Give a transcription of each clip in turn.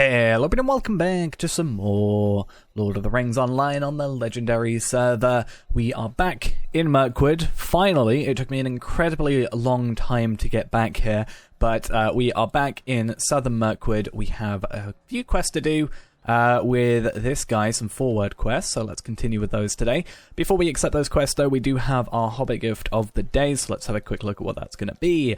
Hello and welcome back to some more Lord of the Rings Online on the legendary server. We are back in Mirkwood. Finally, it took me an incredibly long time to get back here, but we are back in Southern Mirkwood. We have a few quests to do with this guy, some Foreword quests, so let's continue with those today. Before we accept those quests though, we do have our Hobbit Gift of the day, so let's have a quick look at what that's going to be.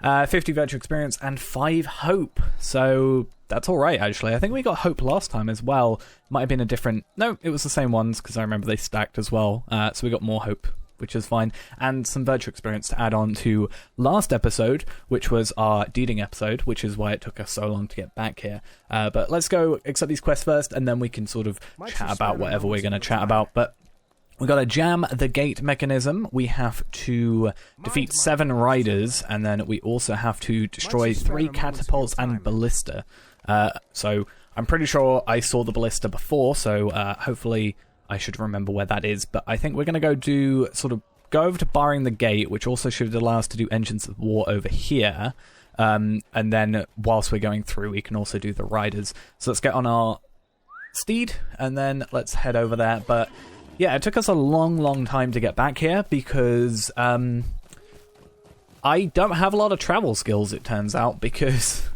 50 virtual experience and 5 hope, so that's alright actually. I think we got hope last time as well. Might have been a different... No, it was the same ones because I remember they stacked as well, so we got more hope, which is fine, and some virtual experience to add on to last episode, which was our deeding episode, which is why it took us so long to get back here. But let's go accept these quests first, and then we can sort of chat about whatever we're going to chat about. But we've got to jam the gate mechanism, we have to defeat 7 riders, and then we also have to destroy 3 catapults and ballista. So I'm pretty sure I saw the ballista before, so hopefully I should remember where that is. But I think we're going to go over to barring the gate, which also should allow us to do engines of war over here. And then whilst we're going through, we can also do the riders. So let's get on our steed, and then let's head over there. But yeah, it took us a long time to get back here because I don't have a lot of travel skills, it turns out, because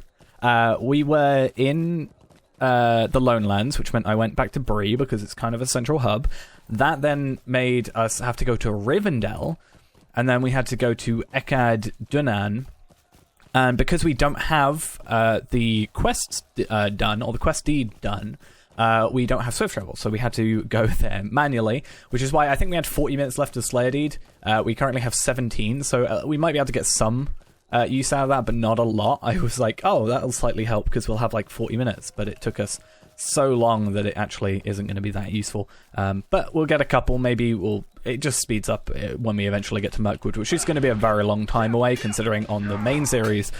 we were in the Lonelands, which meant I went back to Bree because it's kind of a central hub. That then made us have to go to Rivendell, and then we had to go to Ekad Dunan. And because we don't have the quests done, or the quest deed done, we don't have swift travel, so we had to go there manually, which is why I think we had 40 minutes left of Slayer Deed. We currently have 17, so we might be able to get some use out of that, but not a lot. I was like, oh, that'll slightly help because we'll have like 40 minutes, but it took us so long that it actually isn't going to be that useful. But we'll get a couple, maybe it just speeds up when we eventually get to Mirkwood, which is going to be a very long time away, considering on the main series,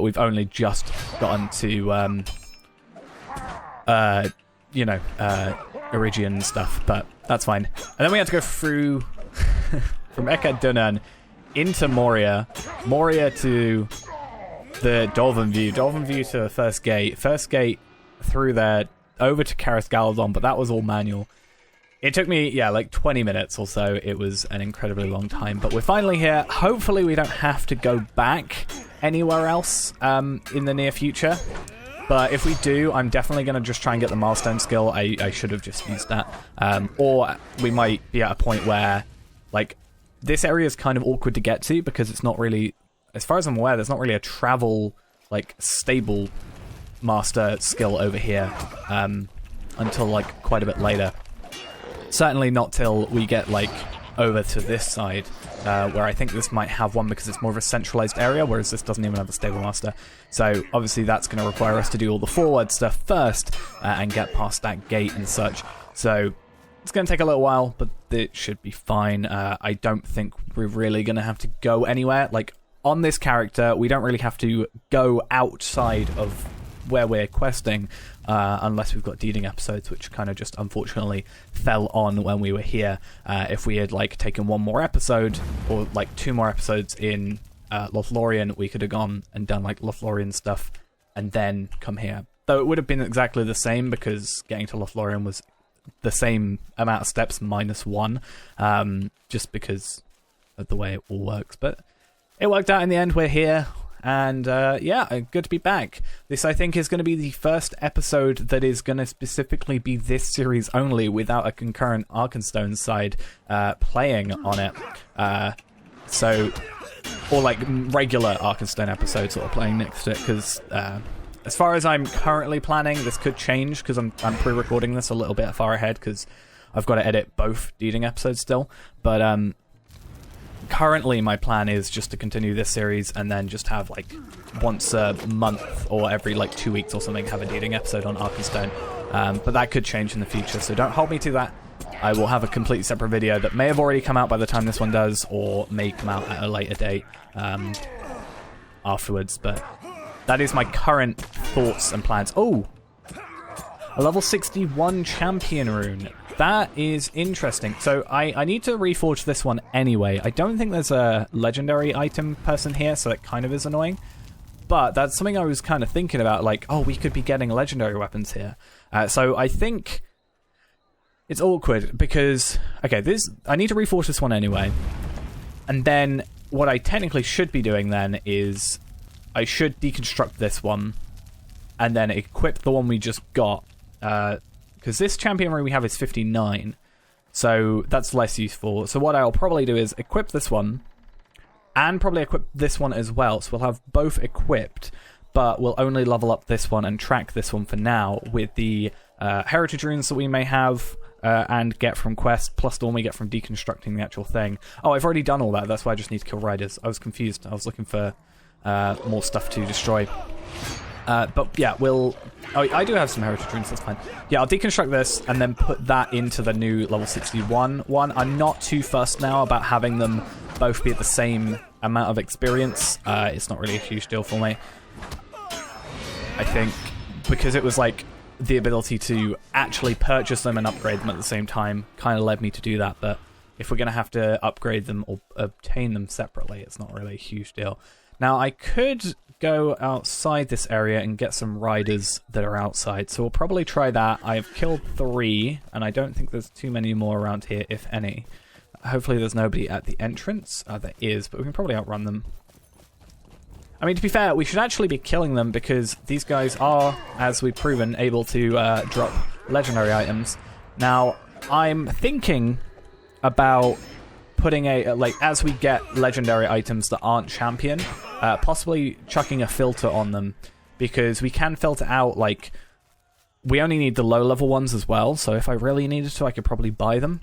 we've only just gotten to... Irigian stuff, but that's fine. And then we had to go through from Ekad Dunan into Moria to the Dolphin View to the first gate through there over to Caris Galadon, but that was all manual. It took me, like 20 minutes or so. It was an incredibly long time, but we're finally here. Hopefully we don't have to go back anywhere else in the near future. But if we do, I'm definitely going to just try and get the milestone skill. I should have just used that. Or we might be at a point where, like, this area is kind of awkward to get to because it's not really, as far as I'm aware, there's not really a travel, like, stable master skill over here until, like, quite a bit later. Certainly not till we get, like, over to this side, where I think this might have one because it's more of a centralized area, whereas this doesn't even have a stable master. So obviously that's going to require us to do all the forward stuff first and get past that gate and such. So it's going to take a little while, but it should be fine. I don't think we're really going to have to go anywhere. Like, on this character, we don't really have to go outside of where we're questing, unless we've got deeding episodes, which kind of just unfortunately fell on when we were here. If we had like taken one more episode or like 2 more episodes in Lothlorien, we could have gone and done like Lothlorien stuff and then come here. Though it would have been exactly the same because getting to Lothlorien was the same amount of steps minus 1, just because of the way it all works. But it worked out in the end. We're here. And good to be back. This, I think, is going to be the first episode that is going to specifically be this series only without a concurrent Arkenstone side playing on it. Or like regular Arkenstone episodes sort of playing next to it, because as far as I'm currently planning, this could change because I'm pre-recording this a little bit far ahead because I've got to edit both deeding episodes still. But currently my plan is just to continue this series and then just have like once a month or every like 2 weeks or something have a deeding episode on Arkenstone. But that could change in the future, so don't hold me to that. I will have a completely separate video that may have already come out by the time this one does, or may come out at a later date afterwards. But that is my current thoughts and plans. Oh, a level 61 Champion Rune. That is interesting. So I need to reforge this one anyway. I don't think there's a legendary item person here, so that kind of is annoying. But that's something I was kind of thinking about, like, oh, we could be getting legendary weapons here. So I think it's awkward because, okay, I need to reforge this one anyway. And then what I technically should be doing then is I should deconstruct this one and then equip the one we just got. Because this Champion Rune we have is 59. So that's less useful. So what I'll probably do is equip this one and probably equip this one as well. So we'll have both equipped, but we'll only level up this one and track this one for now with the heritage runes that we may have and get from quest, plus the one we get from deconstructing the actual thing. Oh, I've already done all that. That's why I just need to kill riders. I was confused. I was looking for more stuff to destroy. But yeah, Oh, I do have some heritage runes, that's fine. Yeah, I'll deconstruct this and then put that into the new level 61 one. I'm not too fussed now about having them both be at the same amount of experience. It's not really a huge deal for me. I think because it was like the ability to actually purchase them and upgrade them at the same time kind of led me to do that. But if we're going to have to upgrade them or obtain them separately, it's not really a huge deal. Now, I could go outside this area and get some riders that are outside, so we'll probably try that. I've killed 3, and I don't think there's too many more around here, if any. Hopefully there's nobody at the entrance. There is, but we can probably outrun them. I mean, to be fair, we should actually be killing them because these guys are, as we've proven, able to drop legendary items. Now, I'm thinking about putting as we get legendary items that aren't champion, possibly chucking a filter on them, because we can filter out, like, we only need the low level ones as well, so if I really needed to, I could probably buy them,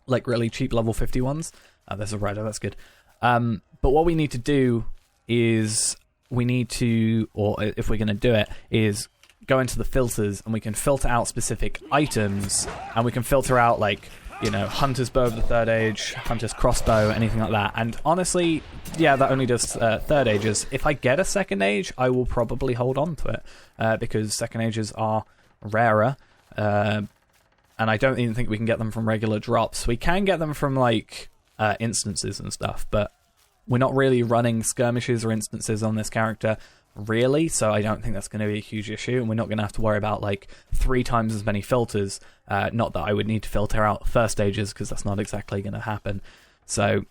like really cheap level 50 ones. There's a rider, that's good. But what we need to do is we need to, or if we're going to do it, is go into the filters and we can filter out specific items, and we can filter out, like, you know, Hunter's Bow of the Third Age, Hunter's Crossbow, anything like that. And honestly, yeah, that only does Third Ages. If I get a Second Age, I will probably hold on to it, because Second Ages are rarer, and I don't even think we can get them from regular drops. We can get them from, like, instances and stuff, but we're not really running skirmishes or instances on this character, really, so I don't think that's going to be a huge issue, and we're not going to have to worry about, like, 3 times as many filters. Not that I would need to filter out first stages, because that's not exactly going to happen. So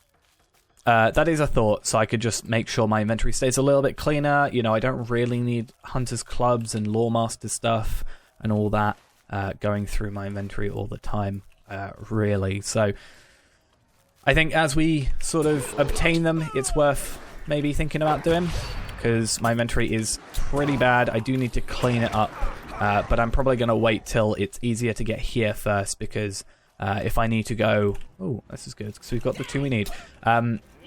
that is a thought, so I could just make sure my inventory stays a little bit cleaner. You know, I don't really need Hunter's Clubs and Lawemaster stuff and all that going through my inventory all the time, really. So I think as we sort of obtain them, it's worth maybe thinking about doing, because my inventory is pretty bad. I do need to clean it up, but I'm probably going to wait till it's easier to get here first, because if I need to go... Oh, this is good, because we've got the 2 we need.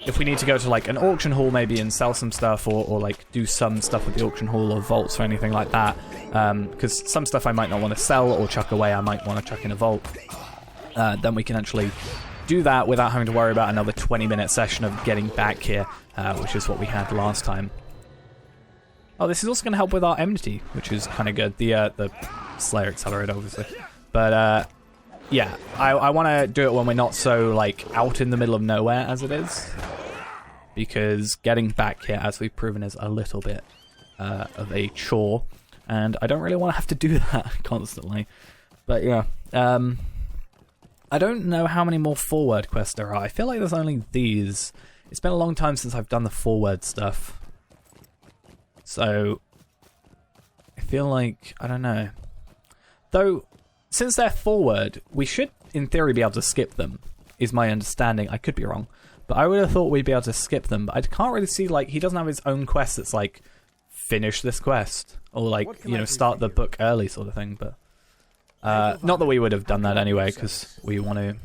If we need to go to, like, an auction hall maybe and sell some stuff, or like, do some stuff with the auction hall or vaults or anything like that, because some stuff I might not want to sell or chuck away, I might want to chuck in a vault, then we can actually do that without having to worry about another 20-minute session of getting back here, which is what we had last time. Oh, this is also going to help with our enmity, which is kind of good. The Slayer Accelerator, obviously. But, yeah, I want to do it when we're not so, like, out in the middle of nowhere as it is. Because getting back here, as we've proven, is a little bit of a chore. And I don't really want to have to do that constantly. But, yeah. I don't know how many more Foreword quests there are. I feel like there's only these. It's been a long time since I've done the Foreword stuff. So, I feel like, I don't know. Though, since they're Foreword, we should, in theory, be able to skip them, is my understanding. I could be wrong. But I would have thought we'd be able to skip them. But I can't really see, like, he doesn't have his own quest that's like, finish this quest. Or, like, you know, start the book early sort of thing. But not that we would have done that anyway, because we want to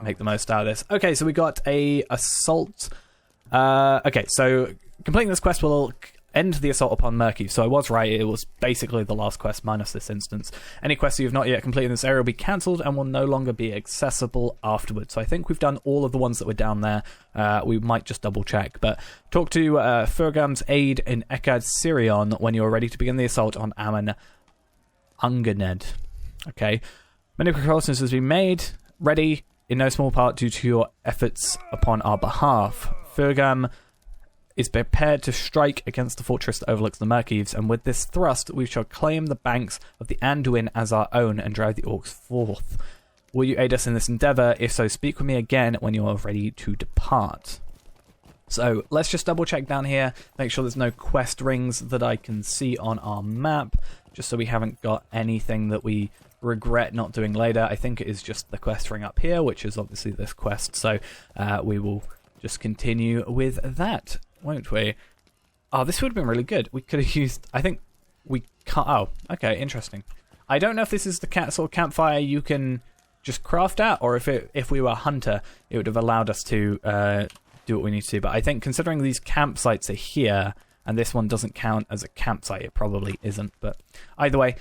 make the most out of this. Okay, so we got a assault. Okay, so completing this quest will end the assault upon Murky. So I was right, it was basically the last quest minus this instance. Any quests you have not yet completed in this area will be cancelled and will no longer be accessible afterwards. So I think we've done all of the ones that were down there. We might just double check. But talk to Furgam's aide in Ekad Sirion when you are ready to begin the assault on Amon Unganed. Okay. Many precautions has been made, ready in no small part due to your efforts upon our behalf. Furgam is prepared to strike against the fortress that overlooks the Mirkwood, and with this thrust we shall claim the banks of the Anduin as our own and drive the orcs forth. Will you aid us in this endeavour? If so, speak with me again when you are ready to depart. So let's just double check down here, make sure there's no quest rings that I can see on our map, just so we haven't got anything that we regret not doing later. I think it is just the quest ring up here, which is obviously this quest, so we will just continue with that, won't we? Oh, this would have been really good. We could have used, I think we can't, oh, okay, interesting. I don't know if this is the sort of campfire you can just craft at, or if we were a hunter, it would have allowed us to do what we need to do. But I think considering these campsites are here, and this one doesn't count as a campsite, it probably isn't. But either way,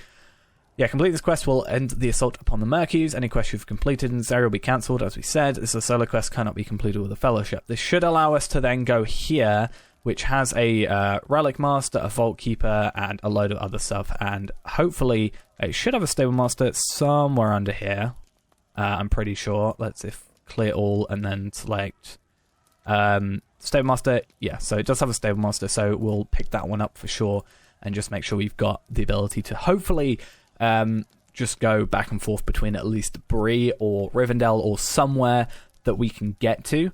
yeah, complete this quest will end the assault upon the Mirkwood. Any quest you've completed in this area will be cancelled, as we said. This is a solo quest, cannot be completed with a fellowship. This should allow us to then go here, which has a relic master, a vault keeper, and a load of other stuff. And hopefully, it should have a stable master somewhere under here. I'm pretty sure. Let's clear all and then select stable master. Yeah, so it does have a stable master, so we'll pick that one up for sure and just make sure we've got the ability to hopefully just go back and forth between at least Bree or Rivendell or somewhere that we can get to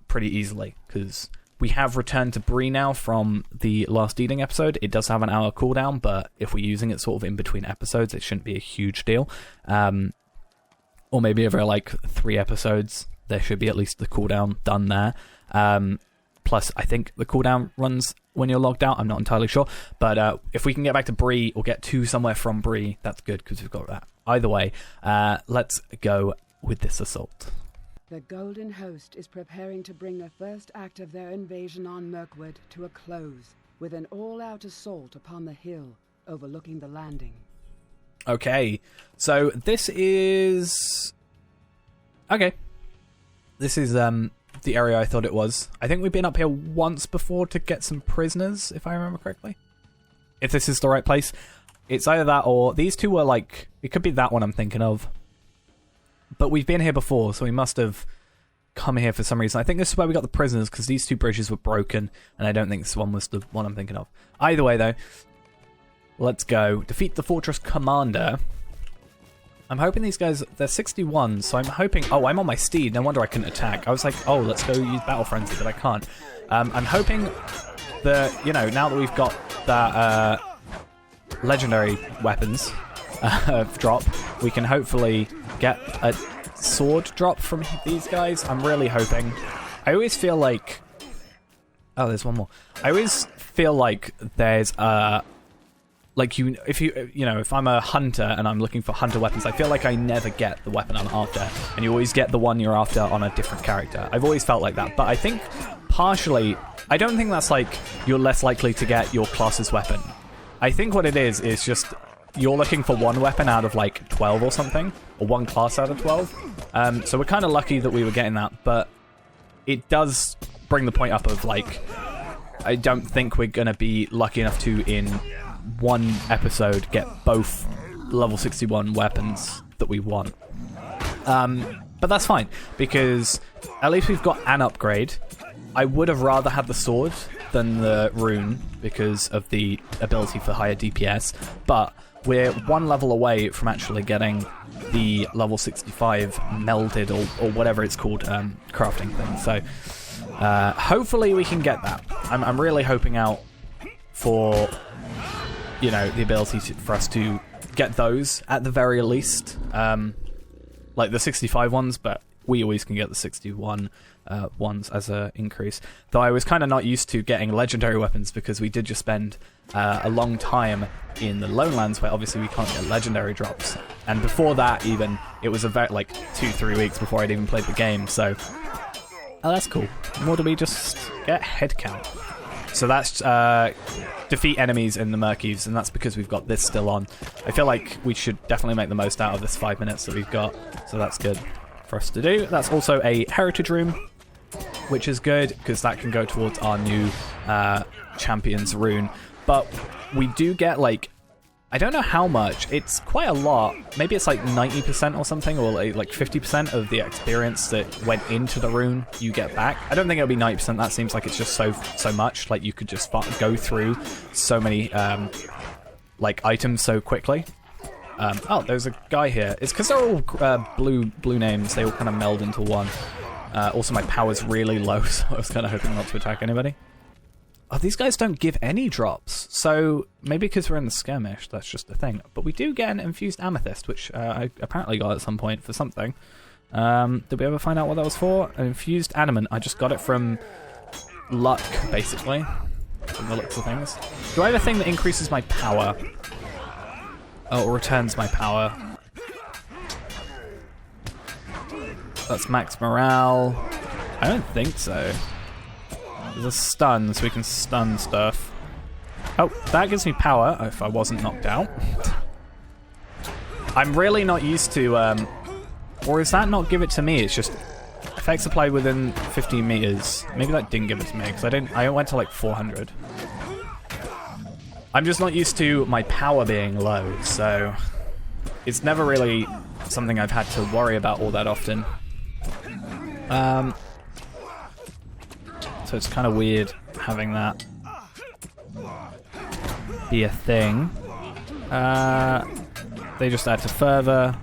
pretty easily, because we have returned to Bree now from the last Eating episode. It does have an hour cooldown, but if we're using it sort of in between episodes, it shouldn't be a huge deal. Or maybe over like 3 episodes, there should be at least the cooldown done there. Plus, I think the cooldown runs when you're logged out. I'm not entirely sure. But if we can get back to Bree or get to somewhere from Bree, that's good because we've got that. Either way, let's go with this assault. The Golden Host is preparing to bring the first act of their invasion on Mirkwood to a close with an all-out assault upon the hill overlooking the landing. Okay, so this is... Okay. This is the area I thought it was. I think we've been up here once before to get some prisoners, if I remember correctly. If this is the right place. It's either that or... These two were like... It could be that one I'm thinking of. But we've been here before, so we must have come here for some reason. I think this is where we got the prisoners, because these two bridges were broken, and I don't think this one was the one I'm thinking of. Either way, though... Let's go. Defeat the fortress commander. I'm hoping these guys... They're 61, so I'm hoping... Oh, I'm on my steed. No wonder I couldn't attack. I was like, oh, let's go use Battle Frenzy, but I can't. I'm hoping that, you know, now that we've got that legendary weapons drop, we can hopefully get a sword drop from these guys. I'm really hoping. I always feel like... Oh, there's one more. I always feel like there's like if I'm a hunter and I'm looking for hunter weapons, I feel like I never get the weapon I'm after, and you always get the one you're after on a different character. I've always felt like that, but I think partially, I don't think that's like you're less likely to get your class's weapon. I think what it is just you're looking for one weapon out of like 12 or something, or one class out of 12. So we're kind of lucky that we were getting that, but it does bring the point up of like, I don't think we're going to be lucky enough to, in one episode, get both level 61 weapons that we want. But that's fine, because at least we've got an upgrade. I would have rather had the sword than the rune because of the ability for higher DPS, but we're one level away from actually getting the level 65 melded or whatever it's called crafting thing. So hopefully we can get that. I'm really hoping out for, you know, the ability for us to get those at the very least, like the 65 ones, but we always can get the 61 ones as an increase. Though I was kind of not used to getting legendary weapons because we did just spend a long time in the Lowlands where obviously we can't get legendary drops. And before that even, it was about like 2-3 weeks before I'd even played the game, so... Oh, that's cool. What do we just get? Head count. So that's defeat enemies in the Mirkwood, and that's because we've got this still on. I feel like we should definitely make the most out of this 5 minutes that we've got, so that's good for us to do. That's also a heritage room, which is good because that can go towards our new Champion's Rune. But we do get like I don't know how much. It's quite a lot. Maybe it's like 90% or something, or like 50% of the experience that went into the rune you get back. I don't think it'll be 90%. That seems like it's just so much. Like you could just go through so many like items so quickly. Oh, there's a guy here. It's because they're all blue names. They all kind of meld into one. Also, my power's really low, so I was kind of hoping not to attack anybody. Oh, these guys don't give any drops, so maybe because we're in the skirmish, that's just the thing. But we do get an Infused Amethyst, which I apparently got at some point for something. Did we ever find out what that was for? An Infused Adamant. I just got it from luck, basically, from the looks of things. Do I have a thing that increases my power? Oh, it returns my power. That's max morale. I don't think so. There's a stun, so we can stun stuff. Oh, that gives me power if I wasn't knocked out. I'm really not used to, or is that not give it to me? It's just effects applied within 15 meters. Maybe that didn't give it to me, because I went to like 400. I'm just not used to my power being low, so it's never really something I've had to worry about all that often. So it's kind of weird having that be a thing. They just add to further.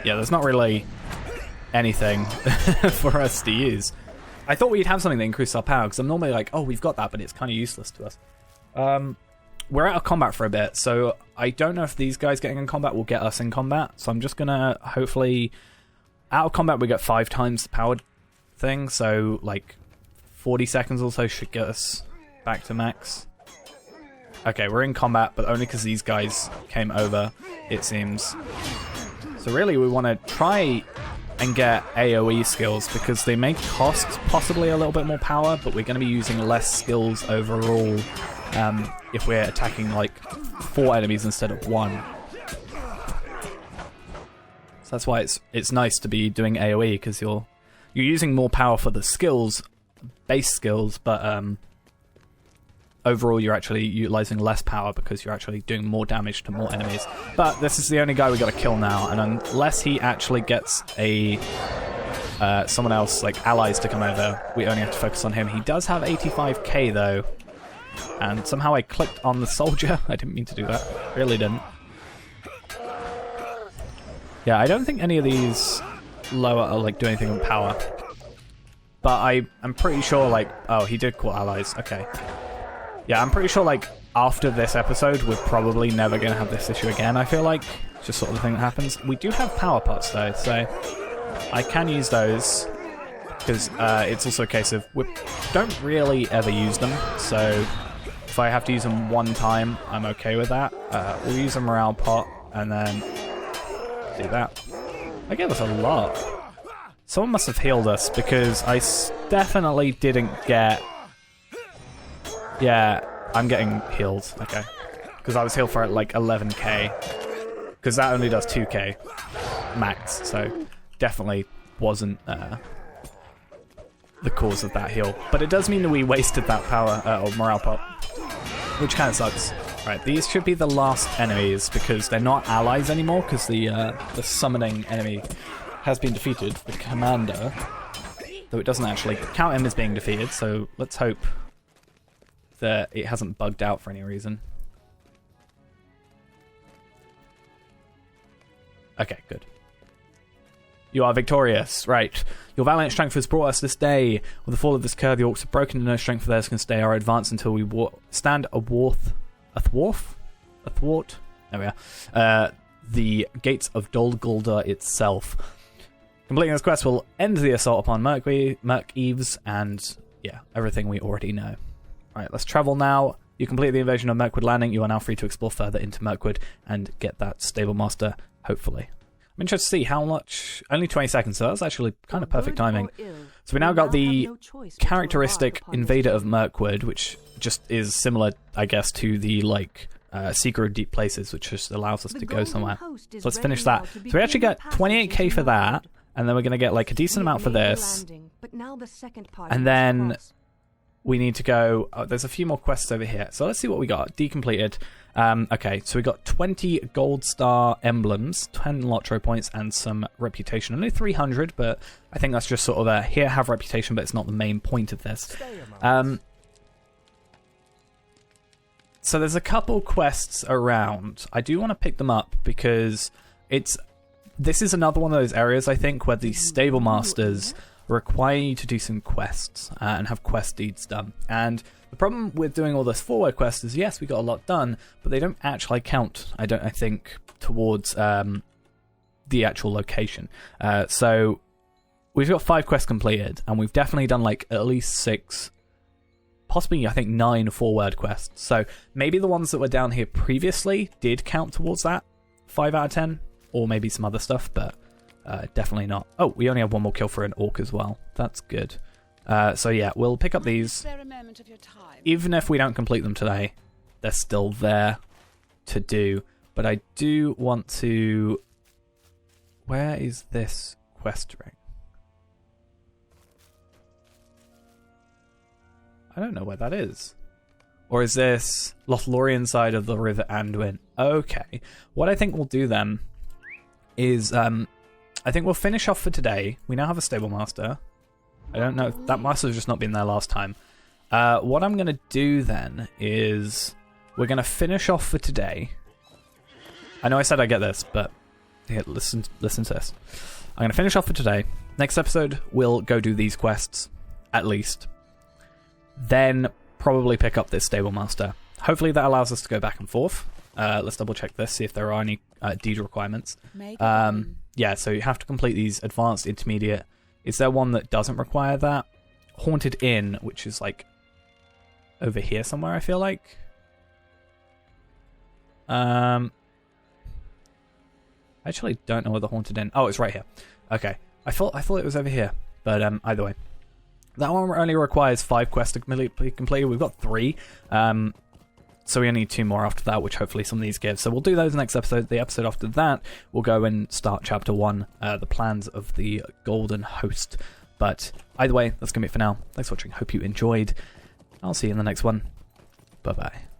Yeah, there's not really anything for us to use. I thought we'd have something that increased our power, because I'm normally like, oh, we've got that, but it's kind of useless to us. We're out of combat for a bit, so I don't know if these guys getting in combat will get us in combat, so I'm just going to hopefully... Out of combat, we get 5 times the power thing, so like 40 seconds or so should get us back to max. Okay, we're in combat, but only because these guys came over, it seems. So really, we want to try and get AoE skills, because they may cost possibly a little bit more power, but we're going to be using less skills overall if we're attacking like 4 enemies instead of 1. So that's why it's nice to be doing AoE, because you're using more power for the skills, base skills, but overall you're actually utilizing less power because you're actually doing more damage to more enemies. But this is the only guy we got to kill now, and unless he actually gets a someone else, like allies, to come over, we only have to focus on him. He does have 85k though, and somehow I clicked on the soldier. I didn't mean to do that. Really didn't. Yeah, I don't think any of these lower are like do anything with power. But I'm pretty sure like, oh, he did call allies. Okay. Yeah, I'm pretty sure like after this episode we're probably never going to have this issue again, I feel like. It's just sort of the thing that happens. We do have power pots though, so I can use those, because it's also a case of we don't really ever use them, so if I have to use them one time, I'm okay with that. We'll use a morale pot and then do that. I gave us a lot. Someone must have healed us, because I definitely didn't get... Yeah, I'm getting healed. Okay. Because I was healed for like 11k. Because that only does 2k max, so definitely wasn't the cause of that heal. But it does mean that we wasted that power or morale pot, which kind of sucks. Right, these should be the last enemies, because they're not allies anymore, because the summoning enemy has been defeated, the commander, though it doesn't actually count him as being defeated, so let's hope that it hasn't bugged out for any reason. Okay, good. You are victorious. Right. Your valiant strength has brought us this day. With the fall of this curve, the orcs have broken, and no strength of theirs can stay our advance until we stand athwart. There we are. The gates of Dol Guldur itself. Completing this quest will end the assault upon Merk Eves, and yeah, everything we already know. Right, let's travel now. You complete the invasion of Mirkwood Landing. You are now free to explore further into Mirkwood and get that stable master, hopefully. I'm interested to see how much... Only 20 seconds, so that's actually kind of perfect timing. So we now got the characteristic Invader of Mirkwood, which just is similar, I guess, to the, like, Seeker of Deep Places, which just allows us to go somewhere. So let's finish that. So we actually get 28k for that, and then we're going to get, like, a decent amount for this. And then we need to go... Oh, there's a few more quests over here. So let's see what we got. Decompleted. Okay, so we got 20 gold star emblems, 10 LOTRO points, and some reputation. Only 300, but I think that's just sort of a here, have reputation, but it's not the main point of this. So there's a couple quests around. I do want to pick them up because this is another one of those areas, I think, where the stable masters require you to do some quests and have quest deeds done. And the problem with doing all this forward quests is, yes, we got a lot done, but they don't actually count, I think, towards the actual location. So we've got 5 quests completed, and we've definitely done like at least 6, possibly I think 9 forward quests. So maybe the ones that were down here previously did count towards that 5 out of 10, or maybe some other stuff, but definitely not. Oh, we only have 1 more kill for an orc as well. That's good. So yeah, we'll pick up these. Even if we don't complete them today, they're still there to do. But I do want to... Where is this quest ring? I don't know where that is. Or is this Lothlorien side of the River Anduin? Okay. What I think we'll do then is... I think we'll finish off for today. We now have a stable master. I don't know if that master's just not been there last time. What I'm going to do then is we're going to finish off for today. I know I said I get this, but here, listen to this. I'm going to finish off for today. Next episode, we'll go do these quests, at least. Then probably pick up this stable master. Hopefully that allows us to go back and forth. Let's double check this, see if there are any deed requirements. Yeah, so you have to complete these advanced, intermediate. Is there one that doesn't require that? Haunted Inn, which is like over here somewhere, I feel like. I actually don't know where the Haunted Inn... Oh, it's right here. Okay. I thought it was over here, but either way. That one only requires 5 quests to be completed. We've got 3. So we only need 2 more after that, which hopefully some of these give. So we'll do those next episode. The episode after that, we'll go and start Chapter 1, the plans of the Golden Host. But either way, that's going to be it for now. Thanks for watching. Hope you enjoyed. I'll see you in the next one. Bye-bye.